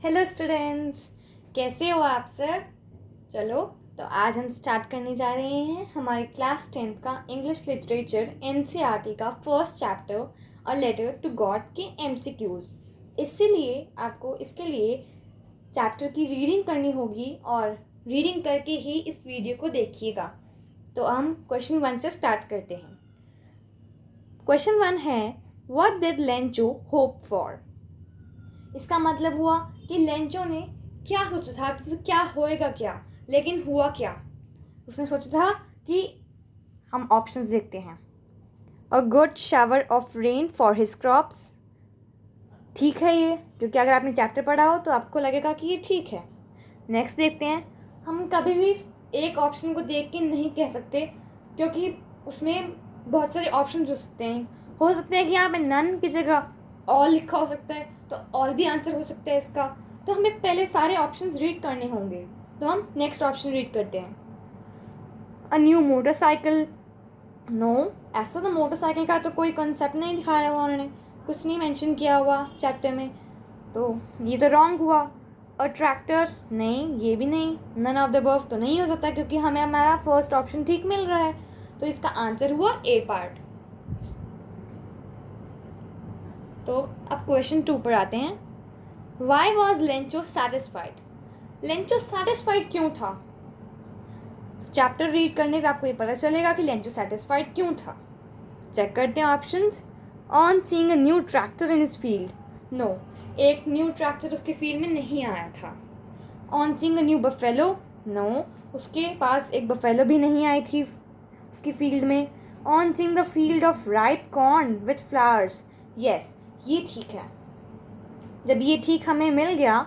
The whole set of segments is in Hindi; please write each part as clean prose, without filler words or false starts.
हेलो स्टूडेंट्स, कैसे हो आप सब। चलो तो आज हम स्टार्ट करने जा रहे हैं हमारे क्लास 10th का इंग्लिश लिटरेचर एनसीईआरटी का फर्स्ट चैप्टर और लेटर टू गॉड के एमसीक्यूज। इसीलिए आपको इसके लिए चैप्टर की रीडिंग करनी होगी और रीडिंग करके ही इस वीडियो को देखिएगा। तो हम क्वेश्चन 1 से स्टार्ट करते हैं। क्वेश्चन 1 है, what did Lencho hope for. इसका मतलब हुआ कि लेंचो ने क्या सोचा था कि क्या होएगा क्या, लेकिन हुआ क्या। उसने सोचा था कि हम ऑप्शंस देखते हैं। A good shower of rain for his crops. ठीक है ये, क्योंकि अगर आपने चैप्टर पढ़ा हो तो आपको लगेगा कि ये ठीक है। नेक्स्ट देखते हैं। हम कभी भी एक ऑप्शन को देख के नहीं कह सकते, क्योंकि उसमें बहुत सारे ऑप्शन हो सकते हैं कि यहाँ पे नन की जगह ऑल लिखा हो सकता है, तो ऑल भी आंसर हो सकता है इसका। तो हमें पहले सारे ऑप्शंस रीड करने होंगे। तो हम नेक्स्ट ऑप्शन रीड करते हैं। A new motorcycle. नो, ऐसा तो मोटरसाइकिल का तो कोई कंसेप्ट नहीं दिखाया हुआ उन्होंने, कुछ नहीं मेंशन किया हुआ चैप्टर में, तो ये तो रॉन्ग हुआ। अ ट्रैक्टर, नहीं ये भी नहीं। नन ऑफ द अबव तो नहीं हो सकता, क्योंकि हमें हमारा फर्स्ट ऑप्शन ठीक मिल रहा है, तो इसका आंसर हुआ ए पार्ट। तो अब क्वेश्चन 2 पर आते हैं। Why was Lencho satisfied. Lencho satisfied क्यों था। चैप्टर रीड करने पे आपको ये पता चलेगा कि लेंचो सेटिस्फाइड क्यों था। चेक करते हैं options. On seeing a new tractor in his field. No, एक न्यू ट्रैक्टर उसके फील्ड में नहीं आया था। On seeing a new buffalo. No, उसके पास एक बफेलो भी नहीं आई थी उसकी फील्ड में। On seeing the field of ripe corn with flowers. Yes, ये ठीक है। जब ये ठीक हमें मिल गया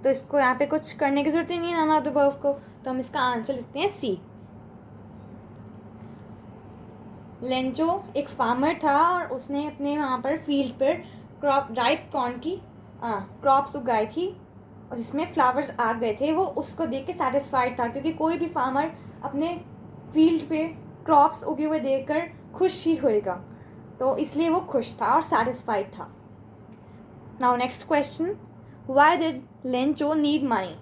तो इसको यहाँ पे कुछ करने की जरूरत ही नहीं है नन ऑफ द अबव को, तो हम इसका आंसर लिखते हैं सी। लेंचो एक फार्मर था और उसने अपने वहाँ पर फील्ड पर राइप कॉर्न की क्रॉप्स उगाई थी, और जिसमें फ्लावर्स आ गए थे। वो उसको देख के सेटिस्फाइड था, क्योंकि कोई भी फार्मर अपने फील्ड पे क्रॉप्स उगे हुए देखकर खुश ही होएगा, तो इसलिए वो खुश था और सेटिस्फाइड था। Now next question, why did Lencho need money.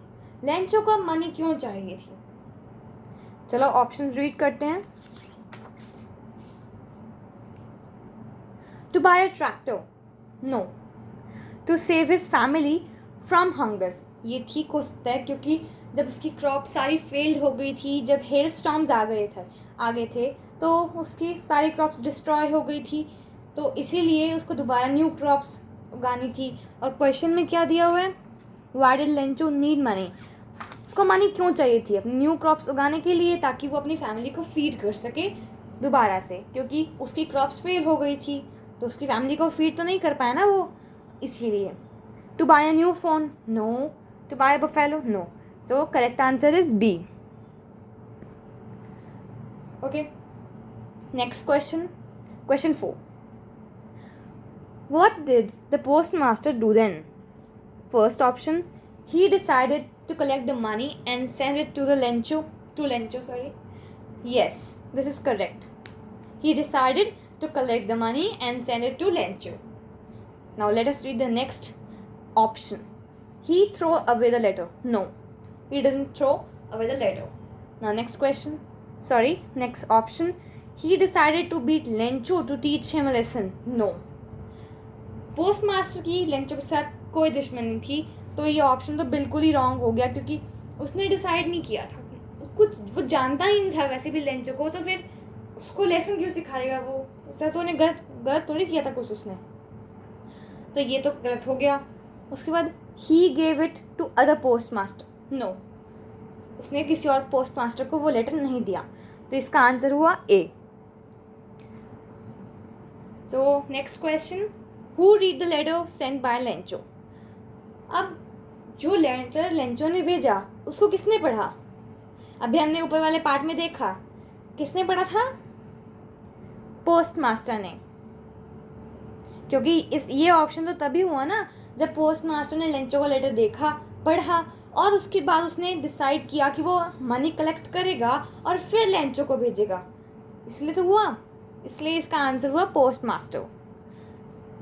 Lencho को मनी क्यों चाहिए थी। चलो ऑप्शंस रीड करते हैं। To buy a tractor. No, to save his family from hunger. ये ठीक हो सकता है, क्योंकि जब उसकी क्रॉप सारी फेल्ड हो गई थी, जब हेल स्टॉर्म्स आ गए थे तो उसकी सारी क्रॉप्स डिस्ट्रॉय हो गई थी, तो इसीलिए उसको दोबारा न्यू क्रॉप्स उगानी थी। और क्वेश्चन में क्या दिया हुआ है, why did Lencho need money. उसको मनी क्यों चाहिए थी, अपनी न्यू क्रॉप्स उगाने के लिए, ताकि वो अपनी फैमिली को फीड कर सके दोबारा से, क्योंकि उसकी क्रॉप्स फेल हो गई थी, तो उसकी फैमिली को फीड तो नहीं कर पाया ना वो, इसीलिए। To buy a new phone. No, to buy a buffalo. No, so correct answer is B. Okay, next question, question 4। What did the postmaster do then? First option, he decided to collect the money and send it to Lencho. Yes, this is correct. He decided to collect the money and send it to Lencho. Now let us read the next option. He throw away the letter. No, he doesn't throw away the letter. Now next option. He decided to beat Lencho to teach him a lesson. No. Post master की लेंचो के साथ कोई दुश्मनी थी, तो ये ऑप्शन तो बिल्कुल ही रॉन्ग हो गया, क्योंकि उसने डिसाइड नहीं किया था कुछ, वो जानता ही नहीं था वैसे भी लेंचो को, तो फिर उसको लेसन क्यों सिखाएगा वो, उससे तो उन्हें गलत थोड़ी किया था कुछ उसने, तो ये तो गलत हो गया। उसके बाद ही gave it to other postmaster. No, उसने किसी और पोस्ट मास्टर को वो लेटर नहीं दिया, तो इसका आंसर हुआ A. So next question, Who read the letter sent by Lencho? अब जो लेटर लेंचो ने भेजा उसको किसने पढ़ा। अभी हमने ऊपर वाले पार्ट में देखा, किसने पढ़ा था, पोस्ट मास्टर ने, क्योंकि ये ऑप्शन तो तभी हुआ ना जब पोस्ट मास्टर ने लेंचो का लेटर देखा, पढ़ा, और उसके बाद उसने डिसाइड किया कि वो मनी कलेक्ट करेगा और फिर लेंचो को भेजेगा, इसलिए तो हुआ, इसलिए इसका आंसर हुआ पोस्ट मास्टर।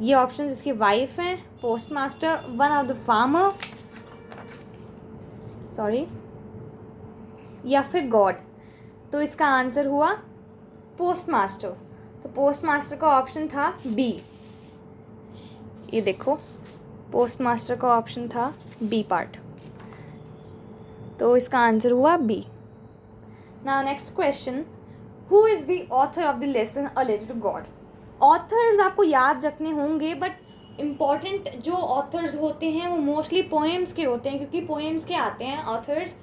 ये ऑप्शन इसकी वाइफ हैं, postmaster, one of the farmer, sorry, या फिर गॉड। तो इसका आंसर हुआ पोस्ट मास्टर। तो पोस्ट मास्टर का ऑप्शन था बी। ये देखो, पोस्ट मास्टर का ऑप्शन था बी पार्ट। तो इसका आंसर हुआ B. Now next question, who is the author of the lesson a letter to God. Authors आपको याद रखने होंगे, बट इम्पॉर्टेंट जो ऑथर्स होते हैं वो मोस्टली पोएम्स के होते हैं, क्योंकि पोएम्स के आते हैं ऑथर्स,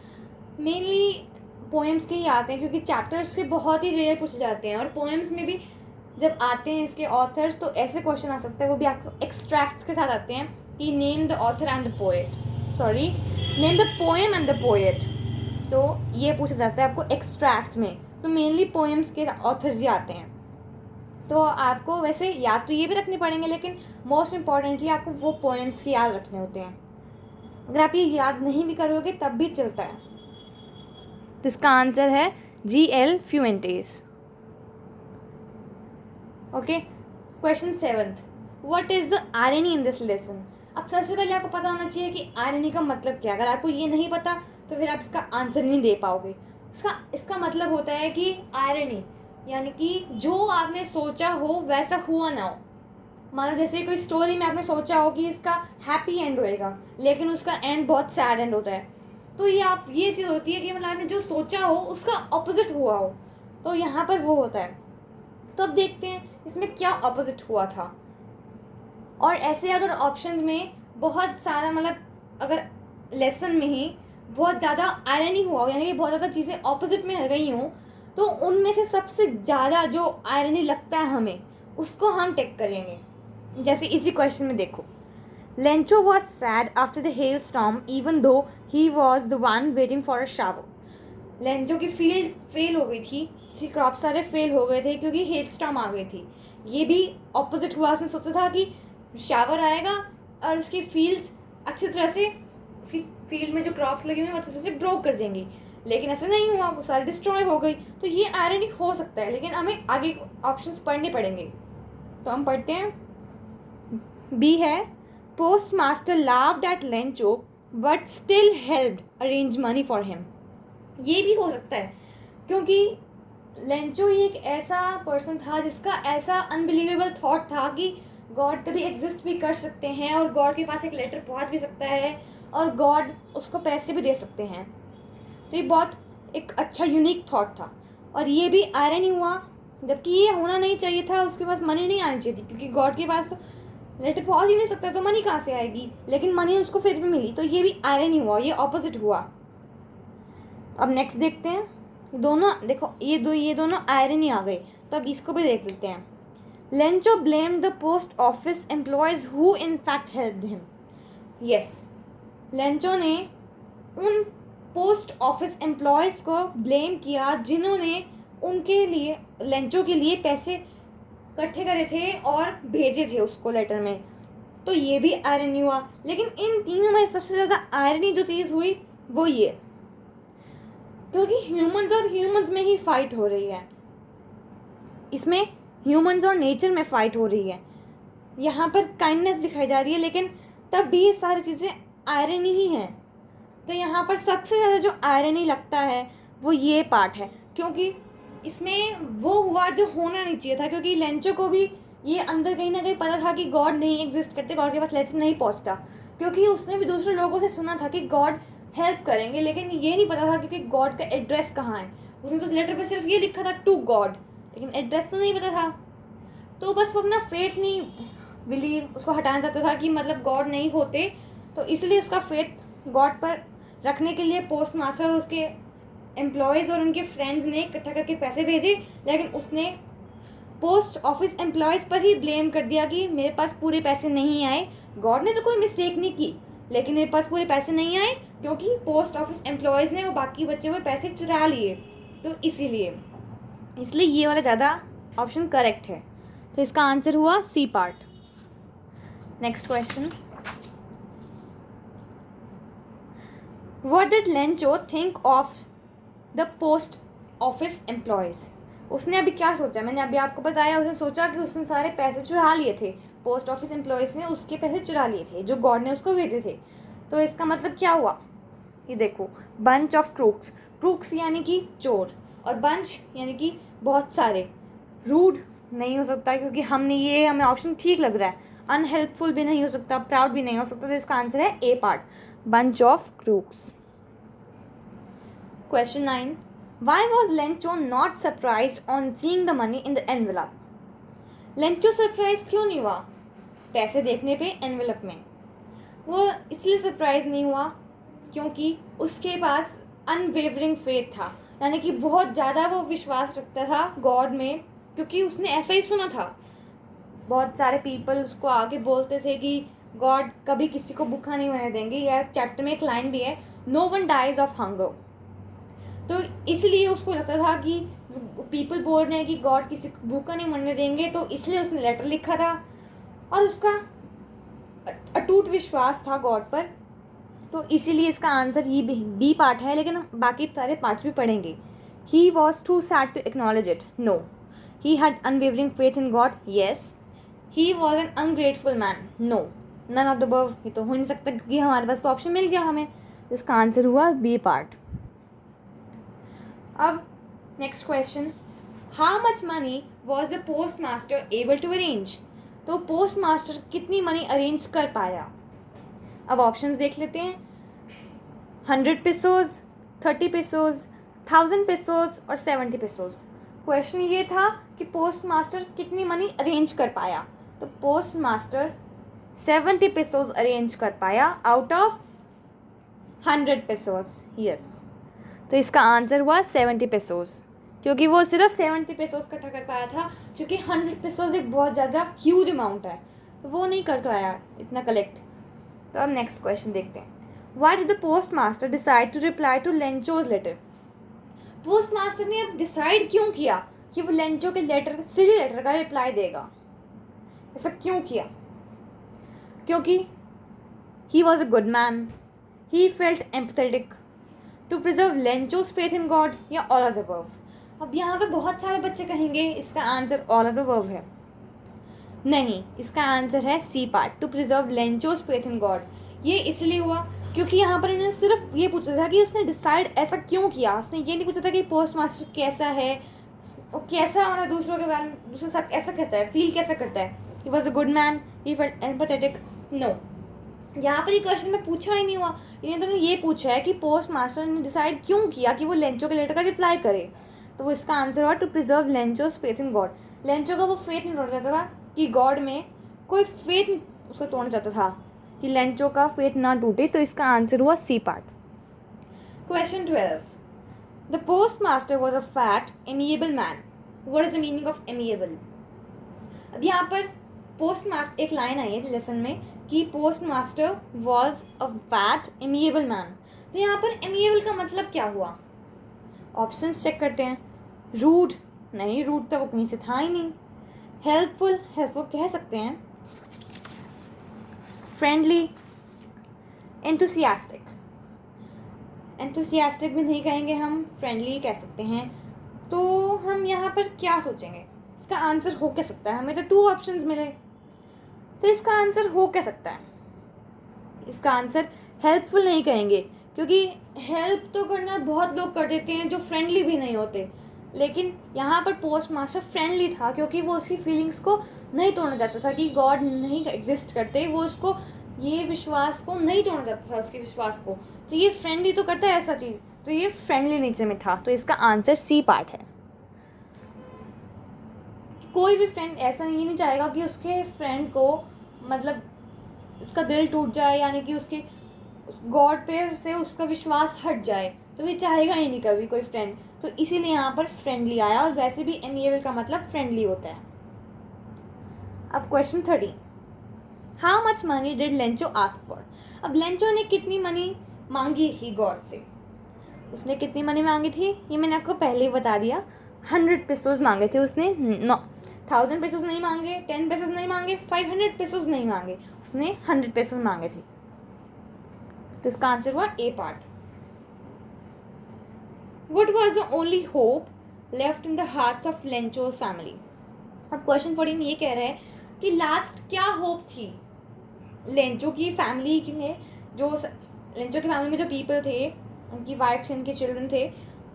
मेनली पोएम्स के ही आते हैं, क्योंकि चैप्टर्स के बहुत ही रेयर पूछे जाते हैं। और पोएम्स में भी जब आते हैं इसके ऑथर्स तो ऐसे क्वेश्चन आ सकता है, वो भी आपको एक्सट्रैक्ट्स के साथ आते हैं कि name the author and the poet, sorry name the poem and the poet. So ये पूछा जाता है आपको एक्सट्रैक्ट में। तो मेनली पोएम्स के ऑथर्स ही आते हैं। तो आपको वैसे याद तो ये भी रखने पड़ेंगे, लेकिन मोस्ट इम्पॉर्टेंटली आपको वो पोएम्स के याद रखने होते हैं। अगर आप ये याद नहीं भी करोगे तब भी चलता है। तो इसका आंसर है G.L. Fuentes. Okay, question 7th, what is the irony in this lesson. अब सबसे पहले आपको पता होना चाहिए कि आयरनी का मतलब क्या है। अगर आपको ये नहीं पता तो फिर आप इसका आंसर नहीं दे पाओगे। इसका मतलब होता है कि आयरनी यानी कि जो आपने सोचा हो वैसा हुआ ना हो। मान लो जैसे कोई स्टोरी में आपने सोचा हो कि इसका हैप्पी एंड होएगा, लेकिन उसका एंड बहुत सैड एंड होता है। तो ये चीज़ होती है कि मतलब आपने जो सोचा हो उसका ऑपोजिट हुआ हो, तो यहाँ पर वो होता है। तो अब देखते हैं इसमें क्या ऑपोजिट हुआ था। और ऐसे अगर ऑप्शंस में बहुत सारा, मतलब अगर लेसन में ही बहुत ज़्यादा आयरनी हुआ हो, यानी कि बहुत ज़्यादा चीज़ें ऑपोजिट में गई हों, तो उनमें से सबसे ज़्यादा जो आयरनी लगता है हमें, उसको हम टेक करेंगे। जैसे इसी क्वेश्चन में देखो, Lencho was sad after the hell storm even though he was the one waiting for a shower. Lencho की फील्ड फेल हो गई थी, क्रॉप सारे फेल हो गए थे क्योंकि हेल स्टॉर्म आ गई थी। ये भी ऑपोजिट हुआ। उसने सोचा था कि शावर आएगा और उसकी फील्ड्स अच्छी तरह से, उसकी फील्ड में जो क्रॉप्स लगी हुई हैं अच्छी तरह से ग्रो कर जाएंगी, लेकिन ऐसा नहीं हुआ, वो सारी डिस्ट्रॉय हो गई। तो ये आयरनी हो सकता है, लेकिन हमें आगे ऑप्शंस पढ़ने पड़ेंगे। तो हम पढ़ते हैं, बी है postmaster laughed at Lencho but still helped arrange money for him. ये भी हो सकता है क्योंकि लेंचो ही एक ऐसा पर्सन था जिसका ऐसा अनबिलीवेबल थॉट था कि गॉड कभी एग्जिस्ट भी कर सकते हैं और गॉड के पास एक लेटर पहुंच भी सकता है और गॉड उसको पैसे भी दे सकते हैं। तो ये बहुत एक अच्छा यूनिक थॉट था। और ये भी आयरनी हुआ, जबकि ये होना नहीं चाहिए था, उसके पास मनी नहीं आनी चाहिए थी, क्योंकि गॉड के पास तो लेटर पहुंच ही नहीं सकता, तो मनी कहाँ से आएगी, लेकिन मनी उसको फिर भी मिली। तो ये भी आयरनी हुआ, ये ऑपोजिट हुआ। अब नेक्स्ट देखते हैं, दोनों देखो, ये दोनों आयरनी आ गए, तो अब इसको भी देख लेते हैं। Lencho blamed the post office employees who in fact helped him. Yes, Lencho ने उन पोस्ट ऑफिस एम्प्लॉयज़ को ब्लेम किया जिन्होंने उनके लिए, लेंचो के लिए पैसे इकट्ठे करे थे और भेजे थे उसको लेटर में। तो ये भी आयरनी हुआ। लेकिन इन तीनों में सबसे ज़्यादा आयरनी जो चीज़ हुई वो ये, क्योंकि ह्यूमंस और ह्यूमंस में ही फाइट हो रही है, इसमें ह्यूमंस और नेचर में फाइट हो रही है। यहाँ पर काइंडनेस दिखाई जा रही है, लेकिन तब भी ये सारी चीज़ें आयरनी ही हैं। तो यहाँ पर सबसे ज़्यादा जो आयरनी लगता है वो ये पार्ट है, क्योंकि इसमें वो हुआ जो होना नहीं चाहिए था। क्योंकि लेंचो को भी ये अंदर कहीं ना कहीं पता था कि गॉड नहीं एग्जिस्ट करते, गॉड के पास लेटर नहीं पहुँचता, क्योंकि उसने भी दूसरे लोगों से सुना था कि गॉड हेल्प करेंगे, लेकिन ये नहीं पता था क्योंकि गॉड का एड्रेस कहाँ है। उसने तो लेटर पर सिर्फ ये लिखा था टू गॉड, लेकिन एड्रेस तो नहीं पता था। तो बस वो अपना फेथ नहीं, बिलीव उसको हटाना चाहता था कि मतलब गॉड नहीं होते, तो इसलिए उसका फेथ गॉड पर रखने के लिए पोस्ट मास्टर और उसके एम्प्लॉयज़ और उनके फ्रेंड्स ने इकट्ठा करके पैसे भेजे। लेकिन उसने पोस्ट ऑफिस एम्प्लॉयज़ पर ही ब्लेम कर दिया कि मेरे पास पूरे पैसे नहीं आए। गॉड ने तो कोई मिस्टेक नहीं की, लेकिन मेरे पास पूरे पैसे नहीं आए क्योंकि पोस्ट ऑफिस एम्प्लॉयज़ ने वो बाकी बचे हुए पैसे चुरा लिए। तो इसलिए ये वाला ज़्यादा ऑप्शन करेक्ट है। तो इसका आंसर हुआ C part. Next question, What did Lencho think of the post office employees. उसने अभी क्या सोचा, मैंने अभी आपको बताया, उसने सोचा कि उसने सारे पैसे चुरा लिए थे, पोस्ट ऑफिस एम्प्लॉयज़ ने उसके पैसे चुरा लिए थे जो गॉड ने उसको भेजे थे। तो इसका मतलब क्या हुआ, ये देखो, बंच ऑफ क्रूक्स, क्रूक्स यानी कि चोर, और बंच यानी कि बहुत सारे। रूड नहीं हो सकता क्योंकि हमें ऑप्शन ठीक लग रहा है। अनहेल्पफुल भी नहीं हो सकता, प्राउड भी नहीं हो सकता, तो इसका आंसर है A part, bunch of crooks. Question 9. Why was Lencho not surprised on seeing the money in the envelope? Lencho surprise क्यों नहीं हुआ पैसे देखने पे एनवेलप में? वो इसलिए सरप्राइज नहीं हुआ क्योंकि उसके पास अनवेवरिंग फेथ था, यानी कि बहुत ज़्यादा वो विश्वास रखता था गॉड में, क्योंकि उसने ऐसा ही सुना था। बहुत सारे पीपल उसको आगे बोलते थे कि गॉड कभी किसी को भूखा नहीं मरने देंगे, या चैप्टर में एक लाइन भी है, no one dies of hunger. तो इसलिए उसको लगता था कि पीपल बोल रहे हैं कि गॉड किसी को भूखा नहीं मरने देंगे, तो इसलिए उसने लेटर लिखा था और उसका अटूट विश्वास था गॉड पर। तो इसीलिए इसका आंसर ही बी पार्ट है, लेकिन बाकी सारे पार्ट्स भी पढ़ेंगे। He was too sad to acknowledge it, no. He had unwavering faith in God, yes. He was an ungrateful man, no. None of the above, ये तो हो नहीं सकता क्योंकि हमारे पास तो ऑप्शन मिल गया हमें। इसका आंसर हुआ बी पार्ट। अब next question, how much money was the postmaster able to arrange? तो पोस्ट मास्टर कितनी मनी अरेंज कर पाया? अब ऑप्शंस देख लेते हैं। 100 पेसोज, 30 पेसोज, 1000 पेसोज और 70 पेसोज। क्वेश्चन ये था कि पोस्ट मास्टर कितनी मनी अरेंज कर पाया, तो पोस्ट मास्टर 70 पेसोज अरेंज कर पाया आउट ऑफ 100 पेसोज, यस। तो इसका आंसर हुआ 70 पेसोज, क्योंकि वो सिर्फ 70 पेसोज इकट्ठा कर पाया था, क्योंकि 100 पेसोज एक बहुत ज़्यादा ह्यूज अमाउंट है, तो वो नहीं कर पाया इतना कलेक्ट। तो अब नेक्स्ट क्वेश्चन देखते हैं। Why did the postmaster decide to reply to Lencho's letter? Postmaster ने अब डिसाइड क्यों किया कि वो लेंचो के लेटर, सिली लेटर का रिप्लाई देगा? ऐसा क्यों किया? क्योंकि he was a good man, he felt empathetic, to preserve Lencho's faith in God, या ऑल ऑफ द अबव? अब यहाँ पे बहुत सारे बच्चे कहेंगे इसका answer all of the above है। नहीं, इसका आंसर है C part, to preserve Lencho's faith in God. ये इसलिए हुआ क्योंकि यहाँ पर इन्होंने सिर्फ ये पूछा था कि उसने डिसाइड ऐसा क्यों किया। उसने ये नहीं पूछा था कि पोस्ट मास्टर कैसा है और कैसा मतलब दूसरों के बारे में, दूसरों के साथ ऐसा करता है, फील कैसा करता है। He was a good man, he felt empathetic, no. यहाँ पर ये क्वेश्चन में पूछा ही नहीं हुआ। इन्हें तो ये पूछा है कि पोस्ट मास्टर ने डिसाइड क्यों किया कि वो लेंचो के लेटर का रिप्लाई करे, तो वो इसका आंसर हुआ to preserve Lencho's faith in God. Lencho का वो फेथ नहीं तोड़ना चाहता था कि गॉड में कोई फेथ उसको तोड़ना चाहता था कि लेंचो का फेथ ना टूटे, तो इसका आंसर हुआ C part. Question 12, the postmaster was a fat amiable man, what is the meaning of amiable? अब यहाँ पर पोस्ट मास्टर, एक लाइन आई है लेसन में कि postmaster was a fat amiable man, तो यहाँ पर एमिएबल का मतलब क्या हुआ? ऑप्शंस चेक करते हैं। रूड, नहीं, रूड तो वो कहीं से था ही नहीं। हेल्पफुल, हेल्पफुल कह सकते हैं। फ्रेंडली, एंथुसियास्टिक, एंथुसियास्टिक भी नहीं कहेंगे हम, फ्रेंडली कह सकते हैं। तो हम यहाँ पर क्या सोचेंगे इसका आंसर हो क्या सकता है? हमें तो 2 ऑप्शंस मिले, तो इसका आंसर हो क्या सकता है? इसका आंसर हेल्पफुल नहीं कहेंगे, क्योंकि हेल्प तो करना बहुत लोग कर देते हैं जो फ्रेंडली भी नहीं होते, लेकिन यहाँ पर पोस्ट मास्टर फ्रेंडली था क्योंकि वो उसकी फीलिंग्स को नहीं तोड़ना चाहता था कि गॉड नहीं एग्जिस्ट करते, वो उसको ये विश्वास को नहीं तोड़ना चाहता था, उसके विश्वास को। तो ये फ्रेंडली तो करता है ऐसा चीज़, तो ये फ्रेंडली नेचर में था, तो इसका आंसर सी पार्ट है। कोई भी फ्रेंड ऐसा नहीं चाहेगा कि उसके फ्रेंड को मतलब उसका दिल टूट जाए, यानी कि उसके गॉड पे से उसका विश्वास हट जाए, तो ये चाहेगा ही नहीं कभी कोई फ्रेंड। तो इसीलिए यहाँ पर फ्रेंडली आया, और वैसे भी एमिएबल का मतलब फ्रेंडली होता है। अब question 30, how much money did Lencho ask for? अब लेंचो ने कितनी मनी मांगी थी गॉड से? उसने कितनी मनी मांगी थी ये मैंने आपको पहले ही बता दिया। 100 पेसोज मांगे थे उसने, 1000 पेसोज नहीं मांगे, 10 पेसोज नहीं मांगे, 500 पेसोज नहीं मांगे, उसने 100 पेसोज मांगे थे। तो इसका आंसर हुआ ए part. What was the only hope left in the hearts of Lencho's family? अब क्वेश्चन 14 ये कह रहा है कि लास्ट क्या होप थी लेंचो की फैमिली में, जो लेंचो की फैमिली में जो पीपल थे उनकी वाइफ से, उनके चिल्ड्रन थे,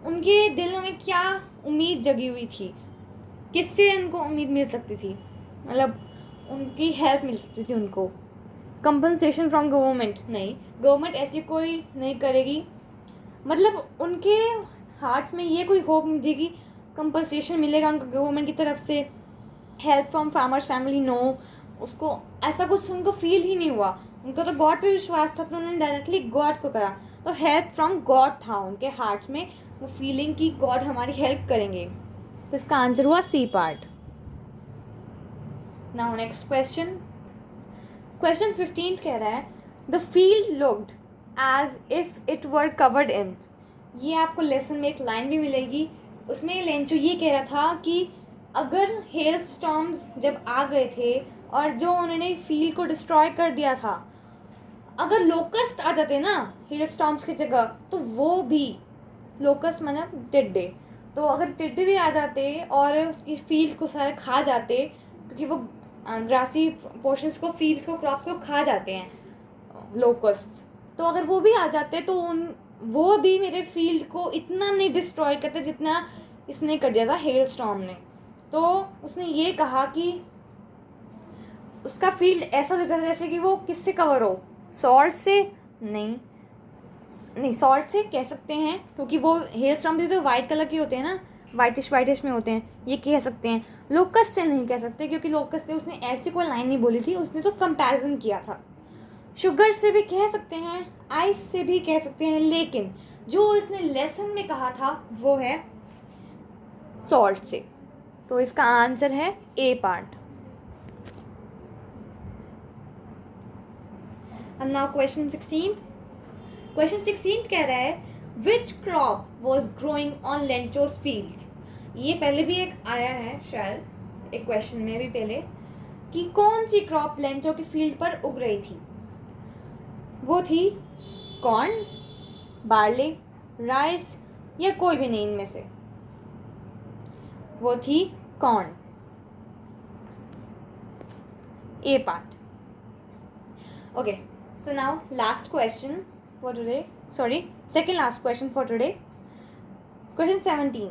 उनके दिल में क्या उम्मीद जगी हुई थी, किससे उनको उम्मीद मिल सकती थी, मतलब उनकी हेल्प मिल सकती थी उनको। कंपनसेशन फ्रॉम गवर्नमेंट नहीं, गवर्नमेंट ऐसी कोई नहीं करेगी, मतलब उनके हार्ट में ये कोई होप नहीं थी कि कंपनसेशन मिलेगा उनको गवर्नमेंट की तरफ से। Help from farmers family no, उसको ऐसा कुछ उनको फील ही नहीं हुआ। उनको तो गॉड पे विश्वास था तो उन्होंने डायरेक्टली गॉड को करा। तो हेल्प फ्रॉम गॉड था उनके हार्ट में, वो फीलिंग कि गॉड हमारी हेल्प करेंगे। तो इसका आंसर हुआ C part. Now next question, question 15 कह रहा है the field looked as if it were covered in. ये आपको लेसन में एक लाइन भी मिलेगी, उसमें लेंचो ये कह रहा था कि अगर हेल स्टॉर्म्स जब आ गए थे और जो उन्होंने फील्ड को डिस्ट्रॉय कर दिया था, अगर लोकस्ट आ जाते ना हेल स्टॉर्म्स की जगह, तो वो भी, लोकस्ट मतलब टिड्डे, तो अगर टिड्डे भी आ जाते और उसकी फील्ड को सारे खा जाते, क्योंकि वो ग्रासी पोर्शंस को, फील्ड्स को, क्रॉप को खा जाते हैं लोकस्ट, तो अगर वो भी आ जाते तो वो भी मेरे फील्ड को इतना नहीं डिस्ट्रॉय करते जितना इसने कर दिया था हेल स्टॉर्म ने। तो उसने ये कहा कि उसका फील्ड ऐसा दिखता था जैसे कि वो किससे कवर हो, सॉल्ट से, नहीं सॉल्ट से कह सकते हैं, क्योंकि वो हेल स्टॉर्म भी तो वाइट कलर के होते हैं ना, वाइटिश में होते हैं, ये कह सकते हैं। लोकस से नहीं कह सकते, क्योंकि लोकस से उसने ऐसी कोई लाइन नहीं बोली थी, उसने तो कंपैरिजन किया था। शुगर से भी कह सकते हैं, आइस से भी कह सकते हैं, लेकिन जो इसने लेसन में कहा था वो है सॉल्ट से। तो इसका आंसर है A part. And now question 16. Question 16 कह रहा है which crop was growing on Lencho's field। ये पहले भी एक आया है शायद एक क्वेश्चन में भी पहले, कि कौन सी क्रॉप लेंचो की फील्ड पर उग रही थी। वो थी कॉर्न, बार्ले, राइस या कोई भी नहीं इनमें से। वो थी corn, A part. Okay, so now last question for today, sorry, second last question for today. Question 17.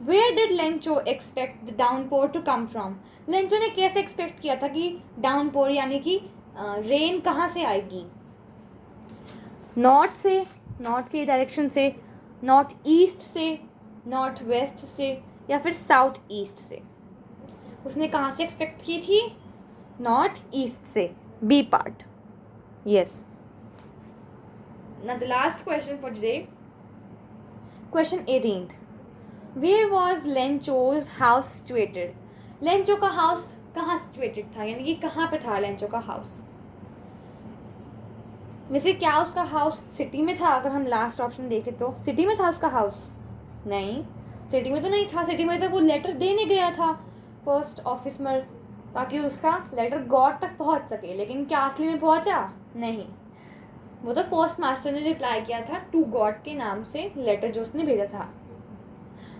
Where did Lencho expect the downpour to come from? Lencho ने कैसे एक्सपेक्ट किया था कि डाउनपोर यानी कि रेन कहाँ से आएगी। नॉर्थ से, नॉर्थ की डायरेक्शन से, नॉर्थ ईस्ट से, नॉर्थ वेस्ट से, या फिर साउथ ईस्ट से। उसने कहाँ से एक्सपेक्ट की थी, नॉर्थ ईस्ट से, B part. Yes. Now the last question for today. Question 18th. Where was Lencho's house situated? Lencho का हाउस कहाँ सिचुएटेड था, यानी कि कहाँ पे था लेंचो का हाउस। वैसे क्या उसका हाउस सिटी में था? अगर हम लास्ट ऑप्शन देखें तो सिटी में था उसका हाउस? नहीं, सिटी में तो नहीं था। सिटी में तो वो लेटर देने गया था पोस्ट ऑफिस में, ताकि उसका लेटर गॉड तक पहुंच सके, लेकिन क्या असली में पहुंचा? नहीं, वो तो पोस्ट मास्टर ने रिप्लाई किया था टू गॉड के नाम से लेटर जो उसने भेजा था।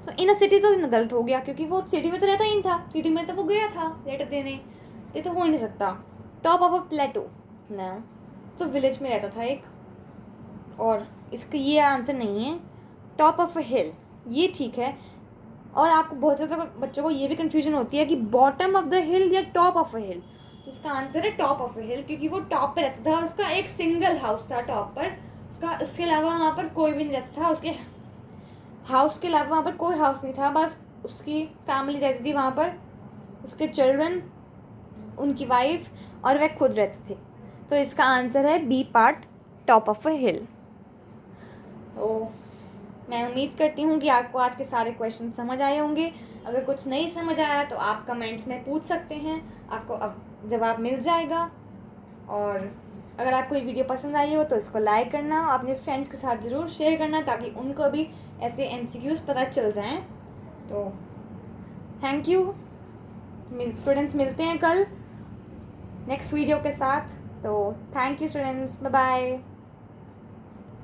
तो इन अ सिटी तो गलत हो गया, क्योंकि वो सिटी में तो रहता ही नहीं था, सिटी में तो वो गया था लेटर देने, ये तो हो ही नहीं सकता। टॉप ऑफ अ प्लेटो ना, तो विलेज में रहता था एक, और इसका ये आंसर नहीं है। टॉप ऑफ अ हिल ये ठीक है, और आपको बहुत ज़्यादा बच्चों को ये भी कन्फ्यूजन होती है कि बॉटम ऑफ द हिल या टॉप ऑफ अ हिल। तो इसका आंसर है टॉप ऑफ अ हिल, क्योंकि वो टॉप पे रहता था, उसका एक सिंगल हाउस था टॉप पर, उसका उसके अलावा वहाँ पर कोई भी नहीं रहता था। उसके हाउस के अलावा वहाँ पर कोई हाउस नहीं था, बस उसकी फैमिली रहती थी वहाँ पर, उसके चिल्ड्रन, उनकी वाइफ और वह खुद रहते थे। तो इसका आंसर है B part, top of a hill. तो मैं उम्मीद करती हूँ कि आपको आज के सारे क्वेश्चन समझ आए होंगे। अगर कुछ नहीं समझ आया तो आप कमेंट्स में पूछ सकते हैं, आपको अब जवाब मिल जाएगा। और अगर आपको ये वीडियो पसंद आई हो तो इसको लाइक करना, अपने फ्रेंड्स के साथ ज़रूर शेयर करना, ताकि उनको भी ऐसे MCQs पता चल जाएं। तो थैंक यू स्टूडेंट्स, मिलते हैं कल नेक्स्ट वीडियो के साथ। तो thank you students, bye bye.